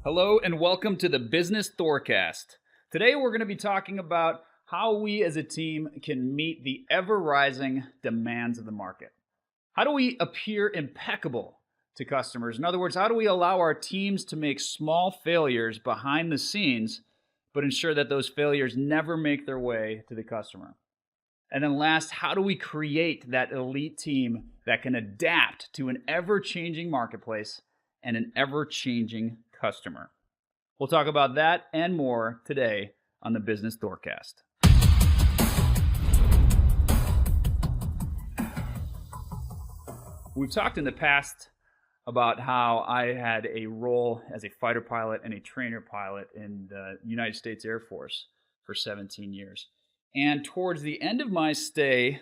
Hello and welcome to the Business Thorcast. Today we're going to be talking about how we as a team can meet the ever-rising demands of the market. How do we appear impeccable to customers? In other words, how do we allow our teams to make small failures behind the scenes, but ensure that those failures never make their way to the customer? And then last, how do we create that elite team that can adapt to an ever-changing marketplace and an ever-changing customer? We'll talk about that and more today on the Business Thorcast. We've talked in the past about how I had a role as a fighter pilot and a trainer pilot in the United States Air Force for 17 years. And towards the end of my stay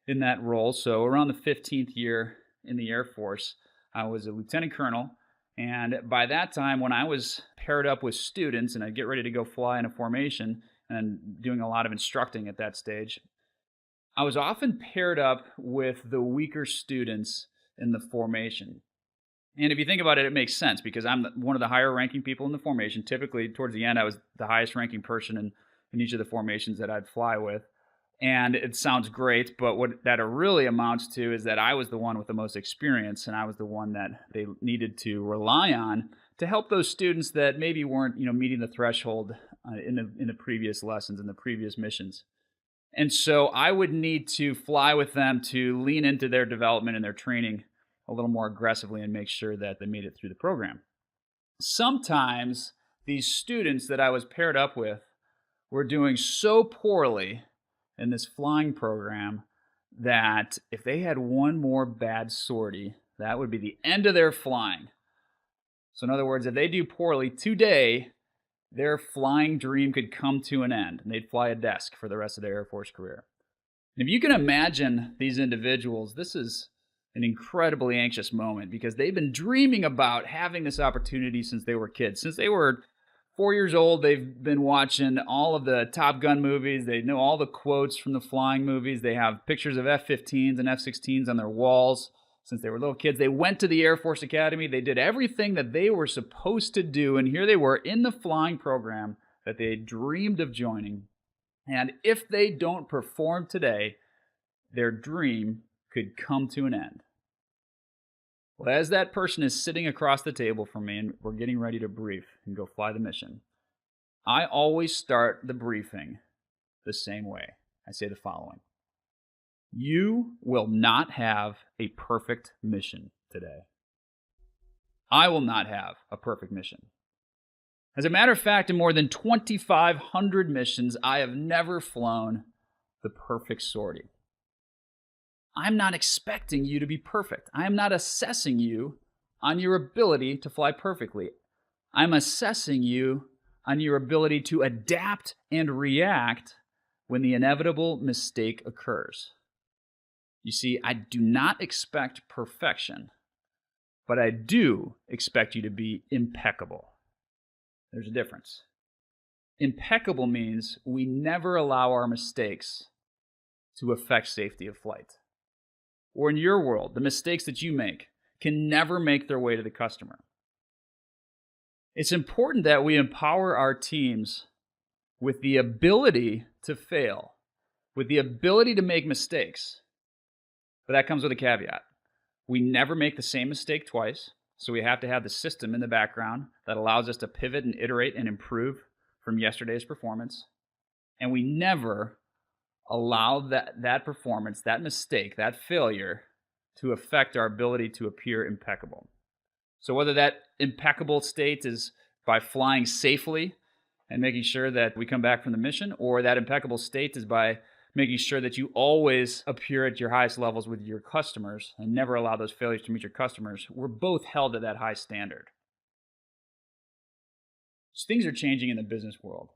in that role, so around the 15th year in the Air Force, I was a lieutenant colonel. And by that time, when I was paired up with students and I'd get ready to go fly in a formation and doing a lot of instructing at that stage, I was often paired up with the weaker students in the formation. And if you think about it, it makes sense because I'm one of the higher ranking people in the formation. Typically, towards the end, I was the highest ranking person in each of the formations that I'd fly with. And it sounds great, but what that really amounts to is that I was the one with the most experience, and I was the one that they needed to rely on to help those students that maybe weren't, meeting the threshold in the previous lessons, in the previous missions. And so I would need to fly with them to lean into their development and their training a little more aggressively and make sure that they made it through the program. Sometimes these students that I was paired up with were doing so poorly in this flying program that if they had one more bad sortie, that would be the end of their flying. So in other words, if they do poorly today, their flying dream could come to an end and they'd fly a desk for the rest of their Air Force career. And if you can imagine these individuals, this is an incredibly anxious moment because they've been dreaming about having this opportunity since they were kids. Since they were 4 years old, they've been watching all of the Top Gun movies. They know all the quotes from the flying movies. They have pictures of F-15s and F-16s on their walls since they were little kids. They went to the Air Force Academy. They did everything that they were supposed to do, and here they were in the flying program that they dreamed of joining. And if they don't perform today, their dream could come to an end. Well, as that person is sitting across the table from me and we're getting ready to brief and go fly the mission, I always start the briefing the same way. I say the following: you will not have a perfect mission today. I will not have a perfect mission. As a matter of fact, in more than 2,500 missions, I have never flown the perfect sortie. I'm not expecting you to be perfect. I am not assessing you on your ability to fly perfectly. I'm assessing you on your ability to adapt and react when the inevitable mistake occurs. You see, I do not expect perfection, but I do expect you to be impeccable. There's a difference. Impeccable means we never allow our mistakes to affect safety of flight. Or in your world, the mistakes that you make can never make their way to the customer. It's important that we empower our teams with the ability to fail, with the ability to make mistakes. But that comes with a caveat. We never make the same mistake twice, so we have to have the system in the background that allows us to pivot and iterate and improve from yesterday's performance. And we never allow that performance, that mistake, that failure to affect our ability to appear impeccable. So whether that impeccable state is by flying safely and making sure that we come back from the mission, or that impeccable state is by making sure that you always appear at your highest levels with your customers and never allow those failures to meet your customers, we're both held to that high standard. So things are changing in the business world.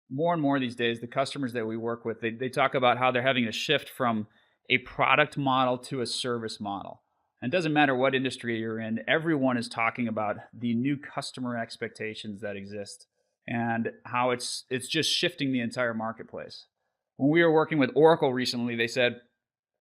More and more these days, the customers that we work with, they talk about how they're having to shift from a product model to a service model. And it doesn't matter what industry you're in, everyone is talking about the new customer expectations that exist and how it's just shifting the entire marketplace. When we were working with Oracle recently, they said,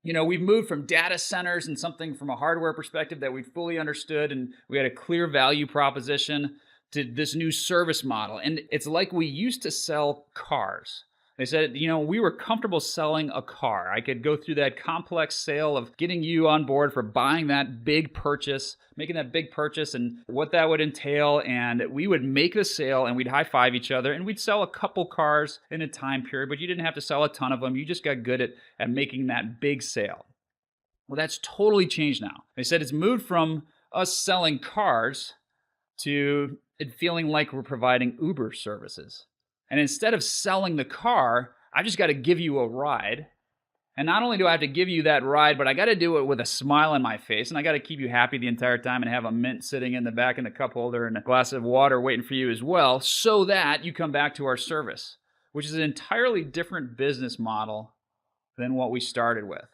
we've moved from data centers and something from a hardware perspective that we fully understood and we had a clear value proposition to this new service model. And it's like we used to sell cars. They said, we were comfortable selling a car. I could go through that complex sale of getting you on board for buying that big purchase, making that big purchase and what that would entail. And we would make the sale and we'd high five each other and we'd sell a couple cars in a time period, but you didn't have to sell a ton of them. You just got good at making that big sale. Well, that's totally changed now. They said it's moved from us selling cars to it feeling like we're providing Uber services. And instead of selling the car, I just got to give you a ride. And not only do I have to give you that ride, but I got to do it with a smile on my face. And I got to keep you happy the entire time and have a mint sitting in the back in the cup holder and a glass of water waiting for you as well, so that you come back to our service, which is an entirely different business model than what we started with.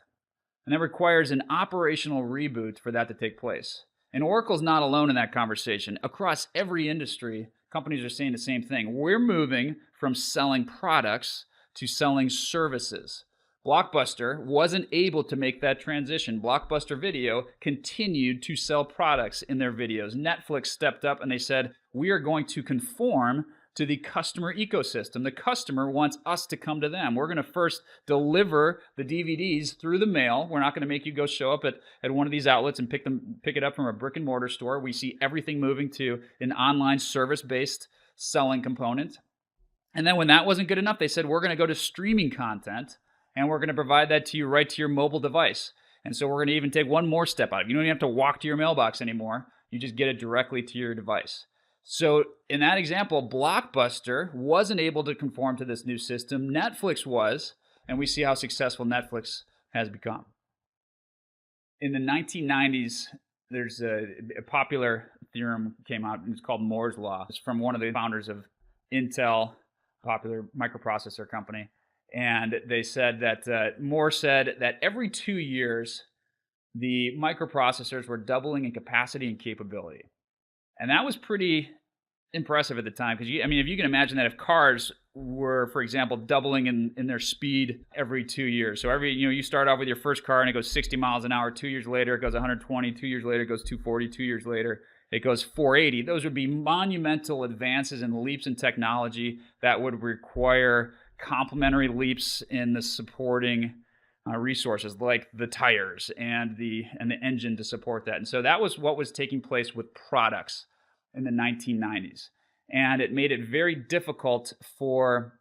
And that requires an operational reboot for that to take place. And Oracle's not alone in that conversation. Across every industry, companies are saying the same thing. We're moving from selling products to selling services. Blockbuster wasn't able to make that transition. Blockbuster Video continued to sell products in their videos. Netflix stepped up and they said, we are going to conform to the customer ecosystem. The customer wants us to come to them. We're going to first deliver the DVDs through the mail. We're not going to make you go show up at one of these outlets and pick it up from a brick and mortar store. We see everything moving to an online service-based selling component. And then when that wasn't good enough, they said, we're going to go to streaming content and we're going to provide that to you right to your mobile device. And so we're going to even take one more step out. You don't even have to walk to your mailbox anymore. You just get it directly to your device. So in that example, Blockbuster wasn't able to conform to this new system. Netflix was, and we see how successful Netflix has become. In the 1990s, there's a popular theorem came out, and it's called Moore's Law. It's from one of the founders of Intel, popular microprocessor company. And they said that Moore said that every 2 years, the microprocessors were doubling in capacity and capability. And that was pretty impressive at the time because, if you can imagine that if cars were, for example, doubling in their speed every 2 years. So you start off with your first car and it goes 60 miles an hour. 2 years later, it goes 120. 2 years later, it goes 240. 2 years later, it goes 480. Those would be monumental advances and leaps in technology that would require complementary leaps in the supporting resources like the tires and the engine to support that. And so that was what was taking place with products in the 1990s. And it made it very difficult for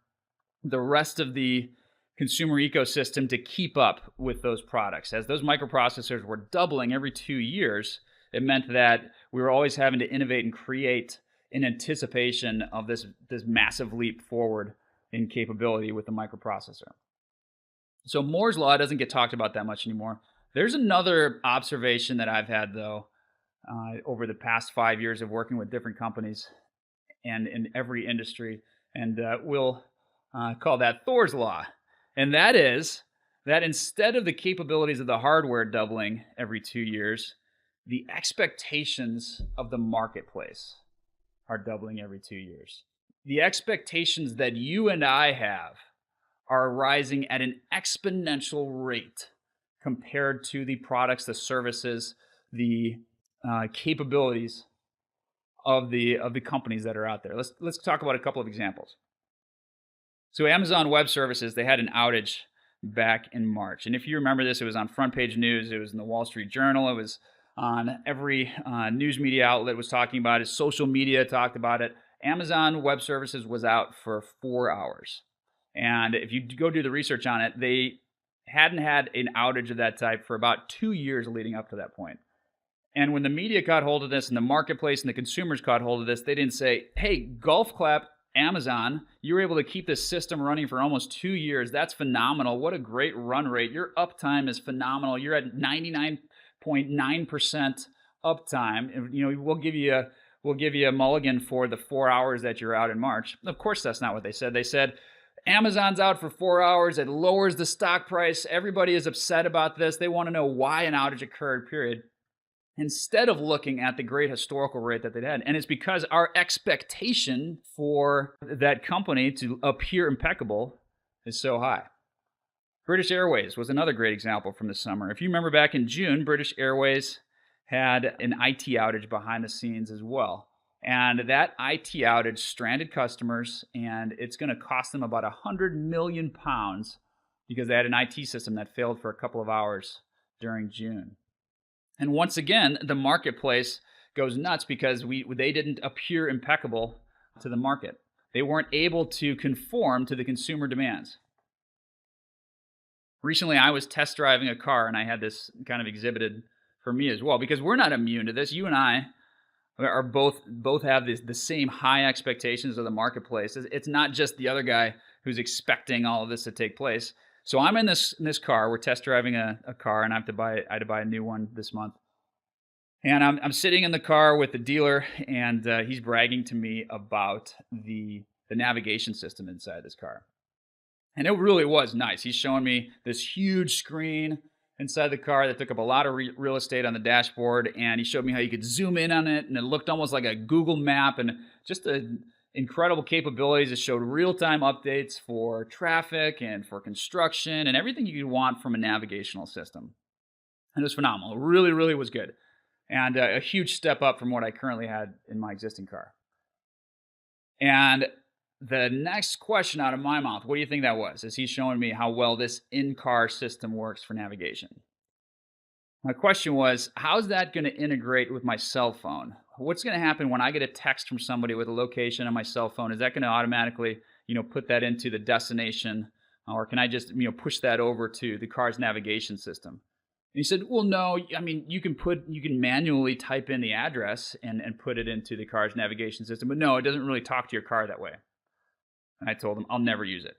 the rest of the consumer ecosystem to keep up with those products. As those microprocessors were doubling every 2 years, it meant that we were always having to innovate and create in anticipation of this massive leap forward in capability with the microprocessor. So Moore's Law doesn't get talked about that much anymore. There's another observation that I've had, though, over the past 5 years of working with different companies and in every industry, and we'll call that Thor's Law. And that is that instead of the capabilities of the hardware doubling every 2 years, the expectations of the marketplace are doubling every 2 years. The expectations that you and I have are rising at an exponential rate compared to the products, the services, the capabilities of the companies that are out there. Let's talk about a couple of examples. So Amazon Web Services, they had an outage back in March. And if you remember this, it was on front page news. It was in the Wall Street Journal. It was on every news media outlet was talking about it. Social media talked about it. Amazon Web Services was out for 4 hours. And if you go do the research on it, they hadn't had an outage of that type for about 2 years leading up to that point. And when the media caught hold of this and the marketplace and the consumers caught hold of this, they didn't say, hey, golf clap, Amazon, you were able to keep this system running for almost 2 years. That's phenomenal. What a great run rate. Your uptime is phenomenal. You're at 99.9% uptime. We'll give you a mulligan for the 4 hours that you're out in March. Of course, that's not what they said. They said, Amazon's out for 4 hours. It lowers the stock price. Everybody is upset about this. They want to know why an outage occurred, period. Instead of looking at the great historical rate that they'd had. And it's because our expectation for that company to appear impeccable is so high. British Airways was another great example from this summer. If you remember back in June, British Airways had an IT outage behind the scenes as well. And that IT outage stranded customers, and it's going to cost them about 100 million pounds because they had an IT system that failed for a couple of hours during June. And once again, the marketplace goes nuts because they didn't appear impeccable to the market. They weren't able to conform to the consumer demands. Recently, I was test driving a car, and I had this kind of exhibited for me as well, because we're not immune to this. You and I are both have the same high expectations of the marketplace. It's not just the other guy who's expecting all of this to take place. So I'm in this car. We're test driving a car, and I had to buy a new one this month. And I'm sitting in the car with the dealer, and he's bragging to me about the navigation system inside this car. And it really was nice. He's showing me this huge screen inside the car that took up a lot of real estate on the dashboard, and he showed me how you could zoom in on it, and it looked almost like a Google map, and just incredible capabilities. It showed real-time updates for traffic and for construction and everything you could want from a navigational system. And it was phenomenal. It really, really was good. And a huge step up from what I currently had in my existing car. And the next question out of my mouth, what do you think that was? Is he showing me how well this in-car system works for navigation? My question was, how's that going to integrate with my cell phone? What's going to happen when I get a text from somebody with a location on my cell phone? Is that going to automatically, put that into the destination? Or can I just, push that over to the car's navigation system? And he said, well, no, you can manually type in the address and put it into the car's navigation system. But no, it doesn't really talk to your car that way. And I told him I'll never use it.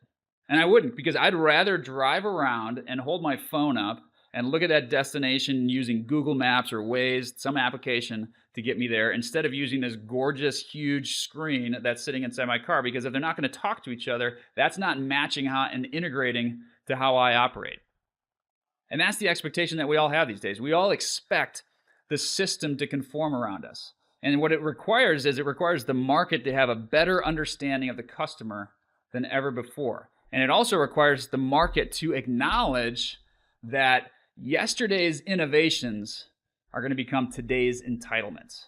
And I wouldn't, because I'd rather drive around and hold my phone up and look at that destination using Google Maps or Waze, some application to get me there, instead of using this gorgeous, huge screen that's sitting inside my car. Because if they're not going to talk to each other, that's not matching and integrating to how I operate. And that's the expectation that we all have these days. We all expect the system to conform around us. And what it requires is the market to have a better understanding of the customer than ever before. And it also requires the market to acknowledge that yesterday's innovations are going to become today's entitlements.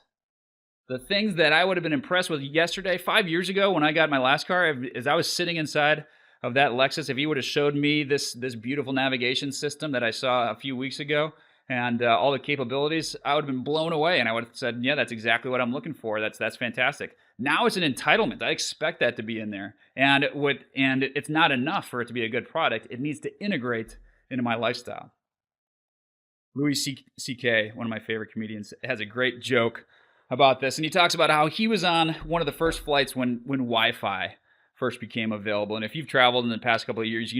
The things that I would have been impressed with yesterday, 5 years ago when I got my last car, as I was sitting inside of that Lexus, if he would have showed me this beautiful navigation system that I saw a few weeks ago, and all the capabilities, I would have been blown away, and I would have said, yeah, that's exactly what I'm looking for. That's fantastic. Now it's an entitlement. I expect that to be in there. And it's not enough for it to be a good product. It needs to integrate into my lifestyle. Louis C.K., one of my favorite comedians, has a great joke about this, and he talks about how he was on one of the first flights when Wi-Fi first became available. And if you've traveled in the past couple of years,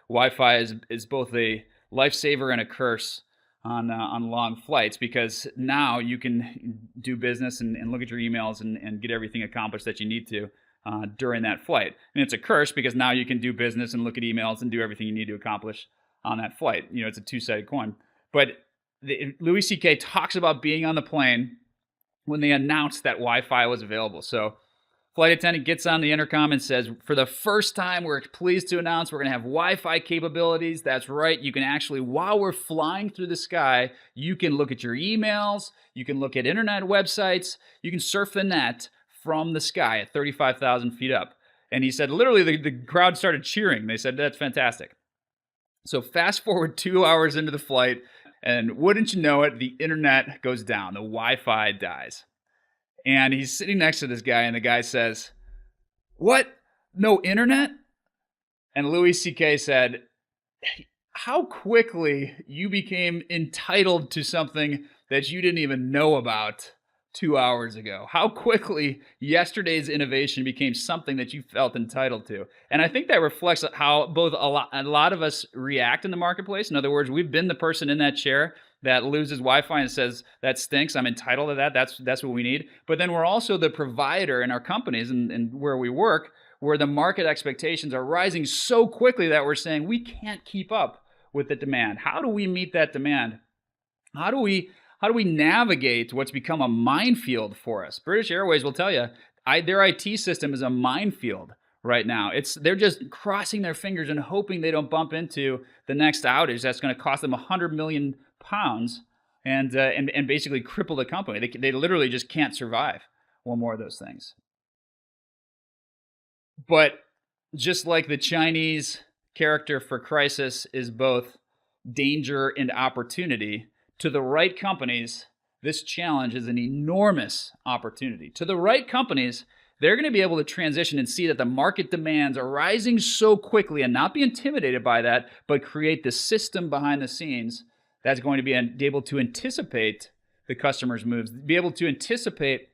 Wi-Fi is both a lifesaver and a curse on long flights, because now you can do business and look at your emails and get everything accomplished that you need to during that flight. And it's a curse because now you can do business and look at emails and do everything you need to accomplish on that flight. It's a two-sided coin. But Louis C.K. talks about being on the plane when they announced that Wi-Fi was available. So flight attendant gets on the intercom and says, for the first time, we're pleased to announce we're going to have Wi-Fi capabilities. That's right. You can actually, while we're flying through the sky, you can look at your emails. You can look at internet websites. You can surf the net from the sky at 35,000 feet up. And he said, literally, the crowd started cheering. They said, that's fantastic. So fast forward 2 hours into the flight, and wouldn't you know it, the internet goes down. The Wi-Fi dies. And he's sitting next to this guy, and the guy says, what? No internet? And Louis C.K. said, how quickly you became entitled to something that you didn't even know about 2 hours ago. How quickly yesterday's innovation became something that you felt entitled to. And I think that reflects how both a lot of us react in the marketplace. In other words, we've been the person in that chair that loses Wi-Fi and says, that stinks, I'm entitled to that, that's what we need. But then we're also the provider in our companies and where we work, where the market expectations are rising so quickly that we're saying we can't keep up with the demand. How do we meet that demand? How do we navigate what's become a minefield for us? British Airways will tell you, their IT system is a minefield right now. They're just crossing their fingers and hoping they don't bump into the next outage that's going to cost them 100 million pounds and basically cripple the company. They literally just can't survive one more of those things. But just like the Chinese character for crisis is both danger and opportunity, to the right companies, this challenge is an enormous opportunity. To the right companies, they're going to be able to transition and see that the market demands are rising so quickly and not be intimidated by that, but create the system behind the scenes that's going to be able to anticipate the customer's moves, be able to anticipate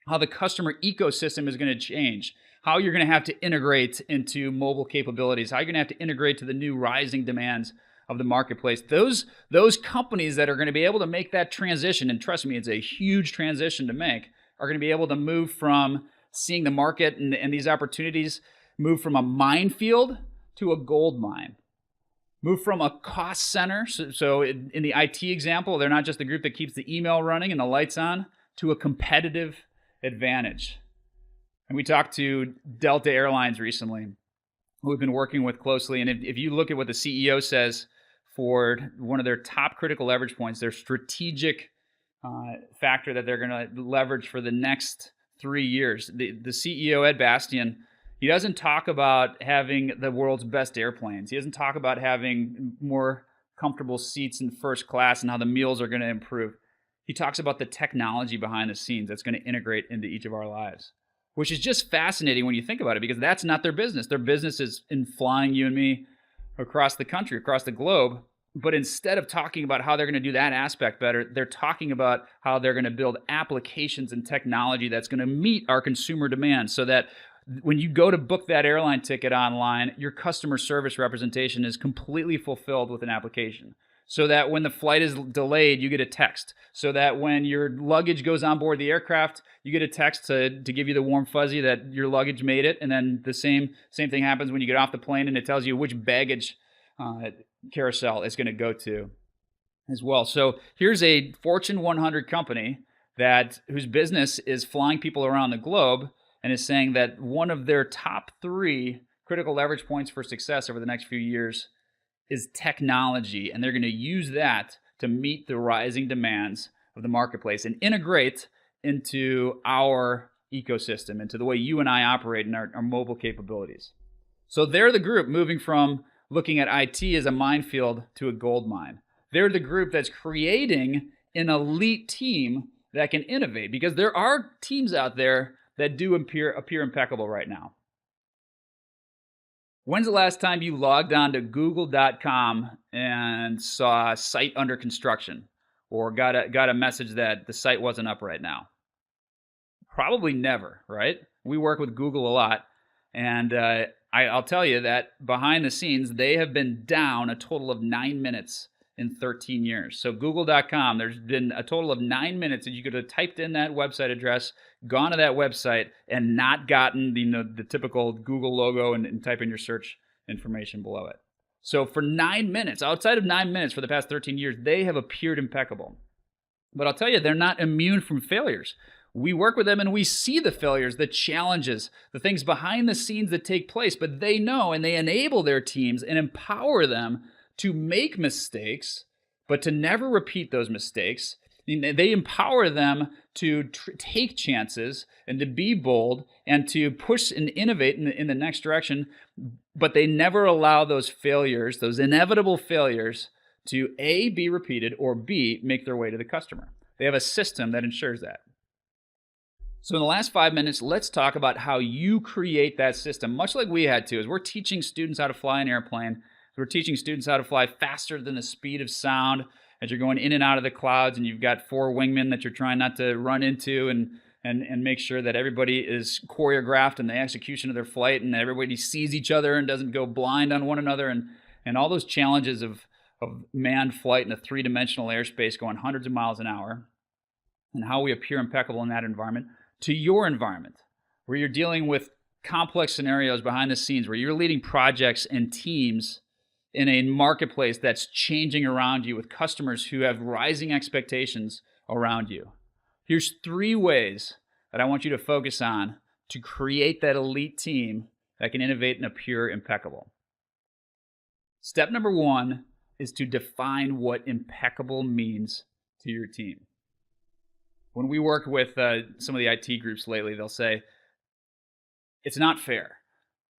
how the customer ecosystem is going to change, how you're going to have to integrate into mobile capabilities, how you're going to have to integrate to the new rising demands of the marketplace. Those companies that are going to be able to make that transition, and trust me, it's a huge transition to make, are going to be able to move from seeing the market and these opportunities move from a minefield to a gold mine. Move from a cost center, so in the IT example, they're not just the group that keeps the email running and the lights on, to a competitive advantage. And we talked to Delta Airlines recently, who we've been working with closely. And if you look at what the CEO says for one of their top critical leverage points, their strategic factor that they're going to leverage for the next 3 years, the CEO, Ed Bastian, he doesn't talk about having the world's best airplanes. He doesn't talk about having more comfortable seats in first class and how the meals are going to improve. He talks about the technology behind the scenes that's going to integrate into each of our lives, which is just fascinating when you think about it, because that's not their business. Their business is in flying you and me across the country, across the globe. But instead of talking about how they're going to do that aspect better, they're talking about how they're going to build applications and technology that's going to meet our consumer demands, so that when you go to book that airline ticket online, your customer service representation is completely fulfilled with an application. So that when the flight is delayed, you get a text. So that when your luggage goes on board the aircraft, you get a text to give you the warm fuzzy that your luggage made it. And then the same thing happens when you get off the plane, and it tells you which baggage carousel it's going to go to as well. So here's a Fortune 100 company whose business is flying people around the globe, and is saying that one of their top 3 critical leverage points for success over the next few years is technology, and they're going to use that to meet the rising demands of the marketplace and integrate into our ecosystem, into the way you and I operate in our mobile capabilities. So they're the group moving from looking at IT as a minefield to a gold mine. They're the group that's creating an elite team that can innovate, because there are teams out there that do appear impeccable right now. When's the last time you logged on to google.com and saw a site under construction, or got a message that the site wasn't up right now? Probably never, right? We work with Google a lot, and I'll tell you that behind the scenes, they have been down a total of 9 minutes in 13 years. So google.com, there's been a total of 9 minutes that you could have typed in that website address, gone to that website, and not gotten the typical Google logo and type in your search information below it. So for 9 minutes, outside of 9 minutes for the past 13 years, they have appeared impeccable. But I'll tell you, they're not immune from failures. We work with them and we see the failures, the challenges, the things behind the scenes that take place, but they know, and they enable their teams and empower them to make mistakes, but to never repeat those mistakes. They empower them to take chances and to be bold and to push and innovate in the next direction, but they never allow those failures, those inevitable failures, to A, be repeated, or B, make their way to the customer. They have a system that ensures that. So in the last 5 minutes, let's talk about how you create that system, much like we had to. As we're teaching students how to fly an airplane, we're teaching students how to fly faster than the speed of sound as you're going in and out of the clouds, and you've got 4 wingmen that you're trying not to run into, and make sure that everybody is choreographed in the execution of their flight, and everybody sees each other and doesn't go blind on one another, and all those challenges of manned flight in a 3-dimensional airspace going hundreds of miles an hour, and how we appear impeccable in that environment, to your environment, where you're dealing with complex scenarios behind the scenes, where you're leading projects and teams in a marketplace that's changing around you, with customers who have rising expectations around you. Here's 3 ways that I want you to focus on to create that elite team that can innovate and appear impeccable. Step number 1 is to define what impeccable means to your team. When we work with some of the IT groups lately, they'll say, it's not fair.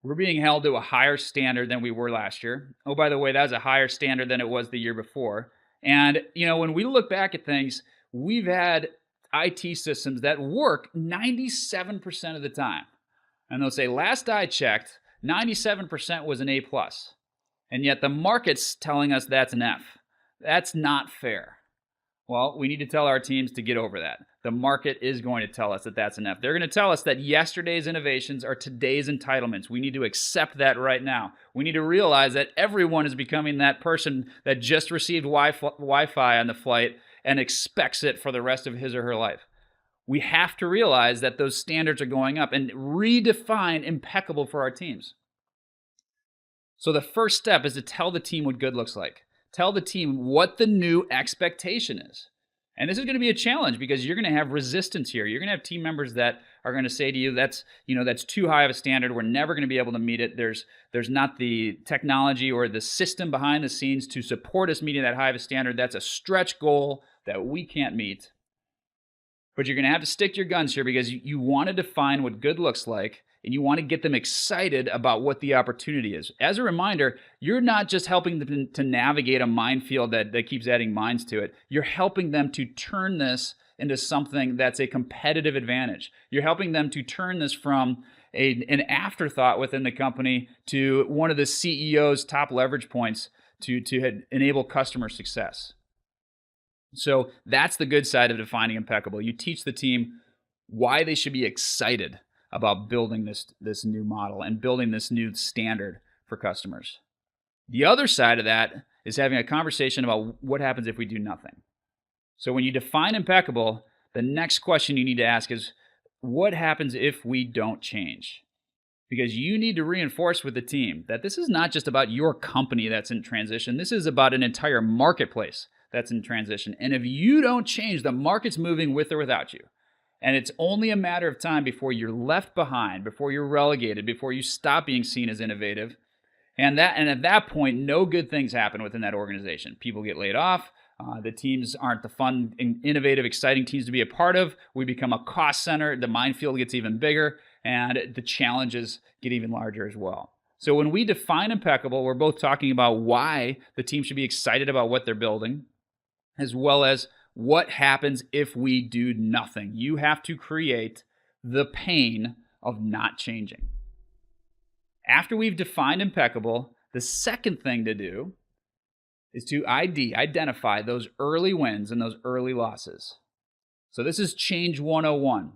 We're being held to a higher standard than we were last year. Oh, by the way, that was a higher standard than it was the year before. And, when we look back at things, we've had IT systems that work 97% of the time. And they'll say, last I checked, 97% was an A+. And yet the market's telling us that's an F. That's not fair. Well, we need to tell our teams to get over that. The market is going to tell us that that's an F. They're going to tell us that yesterday's innovations are today's entitlements. We need to accept that right now. We need to realize that everyone is becoming that person that just received Wi-Fi on the flight and expects it for the rest of his or her life. We have to realize that those standards are going up and redefine impeccable for our teams. So the first step is to tell the team what good looks like. Tell the team what the new expectation is. And this is going to be a challenge because you're going to have resistance here. You're going to have team members that are going to say to you, that's too high of a standard. We're never going to be able to meet it. There's not the technology or the system behind the scenes to support us meeting that high of a standard. That's a stretch goal that we can't meet. But you're going to have to stick to your guns here because you want to define what good looks like, and you want to get them excited about what the opportunity is. As a reminder, you're not just helping them to navigate a minefield that keeps adding mines to it. You're helping them to turn this into something that's a competitive advantage. You're helping them to turn this from an afterthought within the company to one of the CEO's top leverage points to enable customer success. So that's the good side of defining impeccable. You teach the team why they should be excited about building this new model and building this new standard for customers. The other side of that is having a conversation about what happens if we do nothing. So when you define impeccable, the next question you need to ask is, what happens if we don't change? Because you need to reinforce with the team that this is not just about your company that's in transition. This is about an entire marketplace that's in transition. And if you don't change, the market's moving with or without you. And it's only a matter of time before you're left behind, before you're relegated, before you stop being seen as innovative. And at that point, no good things happen within that organization. People get laid off. The teams aren't the fun, innovative, exciting teams to be a part of. We become a cost center. The minefield gets even bigger, and the challenges get even larger as well. So when we define impeccable, we're both talking about why the team should be excited about what they're building, as well as what happens if we do nothing. You have to create the pain of not changing. After we've defined impeccable, the second thing to do is to identify those early wins and those early losses. So this is change 101.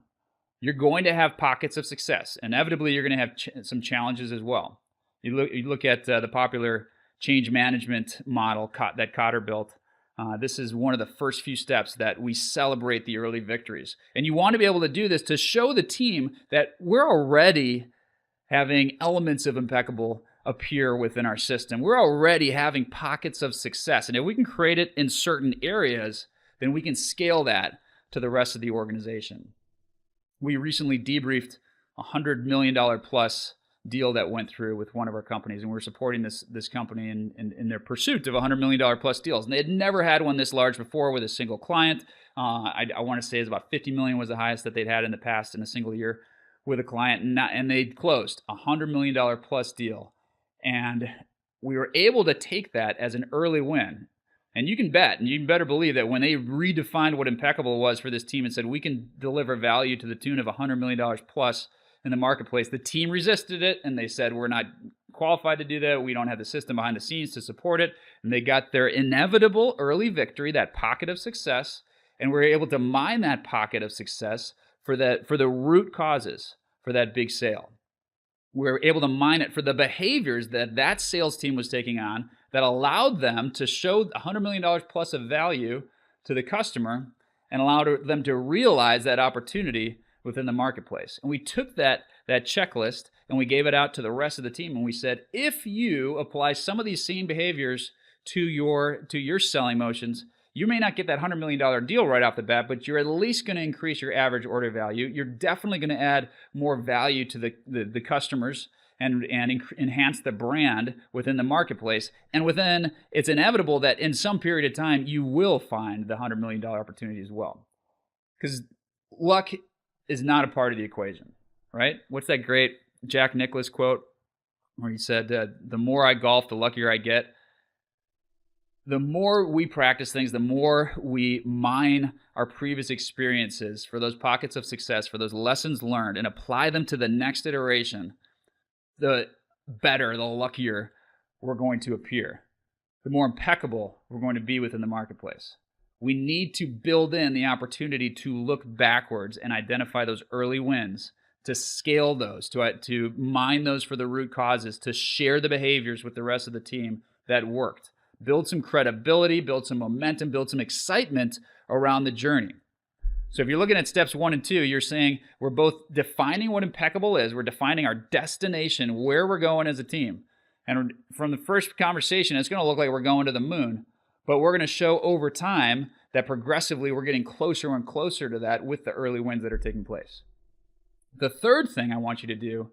You're going to have pockets of success. Inevitably, you're going to have some challenges as well. You look at the popular change management model that Kotter built. This is one of the first few steps that we celebrate the early victories. And you want to be able to do this to show the team that we're already having elements of impeccable appear within our system. We're already having pockets of success. And if we can create it in certain areas, then we can scale that to the rest of the organization. We recently debriefed a $100 million plus deal that went through with one of our companies, and we're supporting this company in their pursuit of $100 million plus deals. And they had never had one this large before with a single client. I want to say it's about 50 million was the highest that they'd had in the past in a single year with a client, and they closed a $100 million plus deal. And we were able to take that as an early win. And you can bet, and you can better believe that when they redefined what impeccable was for this team and said, we can deliver value to the tune of $100 million plus in the marketplace, the team resisted it, and they said, we're not qualified to do that. We don't have the system behind the scenes to support it. And they got their inevitable early victory, that pocket of success, and we're able to mine that pocket of success for the root causes for that big sale. We're able to mine it for the behaviors that sales team was taking on that allowed them to show $100 million plus of value to the customer and allowed them to realize that opportunity within the marketplace. And we took that checklist and we gave it out to the rest of the team, and we said, if you apply some of these same behaviors to your selling motions, you may not get that $100 million deal right off the bat, but you're at least going to increase your average order value. You're definitely going to add more value to the customers and enhance the brand within the marketplace. And it's inevitable that in some period of time, you will find the $100 million opportunity as well. Because luck is not a part of the equation, right? What's that great Jack Nicklaus quote where he said, the more I golf, the luckier I get? The more we practice things, the more we mine our previous experiences for those pockets of success, for those lessons learned, and apply them to the next iteration, the better, the luckier we're going to appear, the more impeccable we're going to be within the marketplace. We need to build in the opportunity to look backwards and identify those early wins, to scale those, to mine those for the root causes, to share the behaviors with the rest of the team that worked. Build some credibility, build some momentum, build some excitement around the journey. So if you're looking at steps 1 and 2, you're saying we're both defining what impeccable is. We're defining our destination, where we're going as a team. And from the first conversation, it's going to look like we're going to the moon. But we're going to show over time that progressively we're getting closer and closer to that with the early wins that are taking place. The third thing I want you to do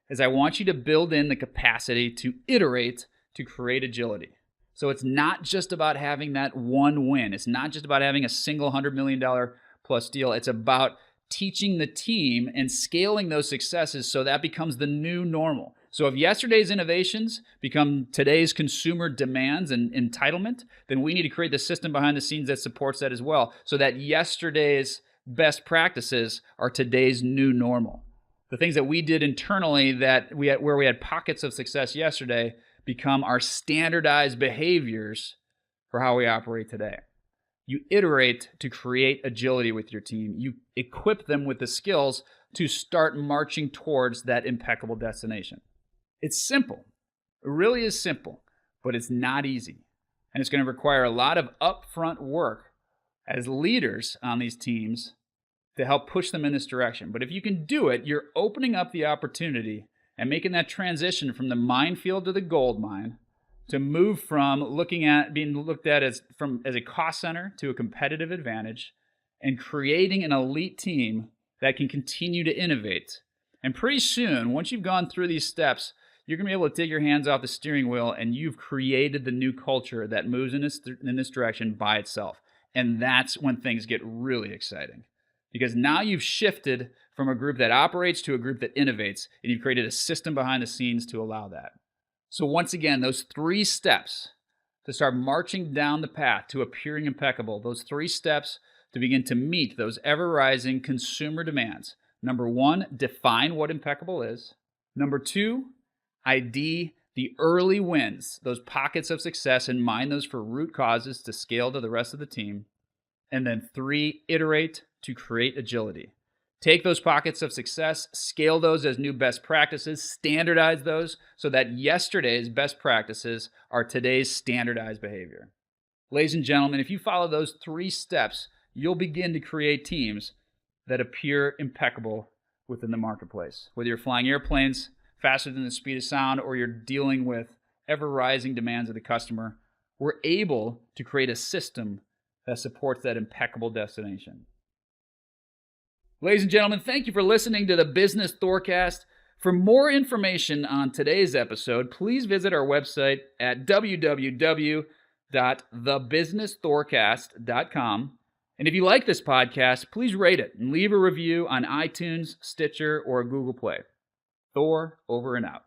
is I want you to build in the capacity to iterate to create agility. So it's not just about having that one win. It's not just about having a single $100 million plus deal. It's about teaching the team and scaling those successes so that becomes the new normal. So if yesterday's innovations become today's consumer demands and entitlement, then we need to create the system behind the scenes that supports that as well, so that yesterday's best practices are today's new normal. The things that we did internally where we had pockets of success yesterday become our standardized behaviors for how we operate today. You iterate to create agility with your team. You equip them with the skills to start marching towards that impeccable destination. It's simple. It really is simple, but it's not easy. And it's going to require a lot of upfront work as leaders on these teams to help push them in this direction. But if you can do it, you're opening up the opportunity and making that transition from the minefield to the gold mine, to move from being looked at as a cost center to a competitive advantage, and creating an elite team that can continue to innovate. And pretty soon, once you've gone through these steps, you're going to be able to take your hands off the steering wheel and you've created the new culture that moves in this direction by itself. And that's when things get really exciting. Because now you've shifted from a group that operates to a group that innovates, and you've created a system behind the scenes to allow that. So once again, those 3 steps to start marching down the path to appearing impeccable, those 3 steps to begin to meet those ever-rising consumer demands. Number 1, define what impeccable is. Number 2, ID the early wins, those pockets of success, and mine those for root causes to scale to the rest of the team. And then 3, iterate to create agility. Take those pockets of success, scale those as new best practices, standardize those so that yesterday's best practices are today's standardized behavior. Ladies and gentlemen, if you follow those 3 steps, you'll begin to create teams that appear impeccable within the marketplace. Whether you're flying airplanes faster than the speed of sound or you're dealing with ever-rising demands of the customer, we're able to create a system that supports that impeccable destination. Ladies and gentlemen, thank you for listening to the Business Thorcast. For more information on today's episode, please visit our website at www.thebusinessthorcast.com. And if you like this podcast, please rate it and leave a review on iTunes, Stitcher, or Google Play. Thor, over and out.